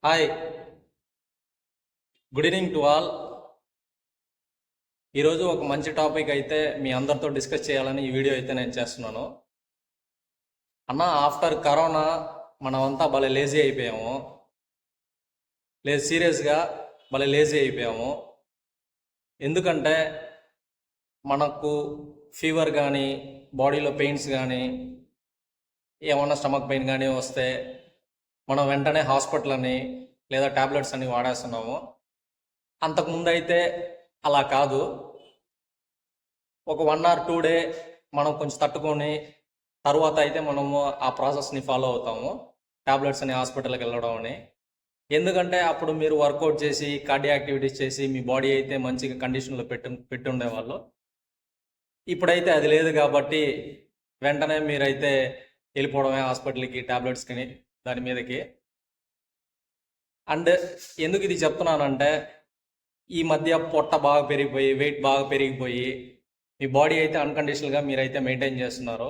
Hi, good evening to all. ఈరోజు ఒక మంచి టాపిక్ అయితే మీ అందరితో డిస్కస్ చేయాలని ఈ వీడియో అయితే నేను చేస్తున్నాను. అన్న, ఆఫ్టర్ కరోనా మనమంతా భలే లేజీ అయిపోయాము. లేదు, సీరియస్గా భలే లేజీ అయిపోయాము. ఎందుకంటే మనకు ఫీవర్ కానీ, బాడీలో పెయిన్స్ కానీ, ఏమన్నా స్టమక్ పెయిన్ కానీ వస్తే మనం వెంటనే హాస్పిటల్ అని లేదా ట్యాబ్లెట్స్ అని వాడేస్తున్నాము. అంతకుముందు అయితే అలా కాదు. ఒక 1 or 2 డే మనం కొంచెం తట్టుకొని తర్వాత అయితే మనము ఆ ప్రాసెస్ని ఫాలో అవుతాము, ట్యాబ్లెట్స్ అని హాస్పిటల్కి వెళ్ళడం అని. ఎందుకంటే అప్పుడు మీరు వర్కౌట్ చేసి కార్డియా యాక్టివిటీస్ చేసి మీ బాడీ అయితే మంచిగా కండిషన్లో పెట్టి ఉండేవాళ్ళు. ఇప్పుడైతే అది లేదు కాబట్టి వెంటనే మీరైతే వెళ్ళిపోవడమే హాస్పిటల్కి, ట్యాబ్లెట్స్కి, దాని మీదకి. అండ్ ఎందుకు ఇది చెప్తున్నానంటే, ఈ మధ్య పొట్ట బాగా పెరిగిపోయి, వెయిట్ బాగా పెరిగిపోయి, మీ బాడీ అయితే అన్కండిషనల్గా మీరైతే మెయింటైన్ చేస్తున్నారు.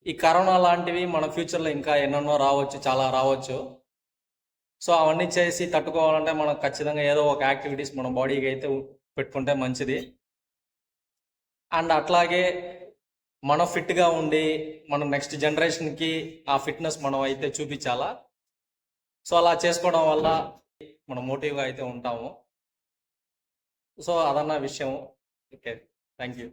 ఈ కరోనా లాంటివి మన ఫ్యూచర్లో ఇంకా ఎన్నెన్నో రావచ్చు, చాలా రావచ్చు. సో అవన్నీ చేసి తట్టుకోవాలంటే మనం ఖచ్చితంగా ఏదో ఒక యాక్టివిటీస్ మన బాడీకి అయితే పెట్టుకుంటే మంచిది. అండ్ అట్లాగే మనం ఫిట్గా ఉండి మనం నెక్స్ట్ జనరేషన్కి ఆ ఫిట్నెస్ మనం అయితే చూపించాలా. సో అలా చేసుకోవడం వల్ల మనం మోటివ్గా అయితే ఉంటాము. సో అదన్న విషయం. Okay, thank you.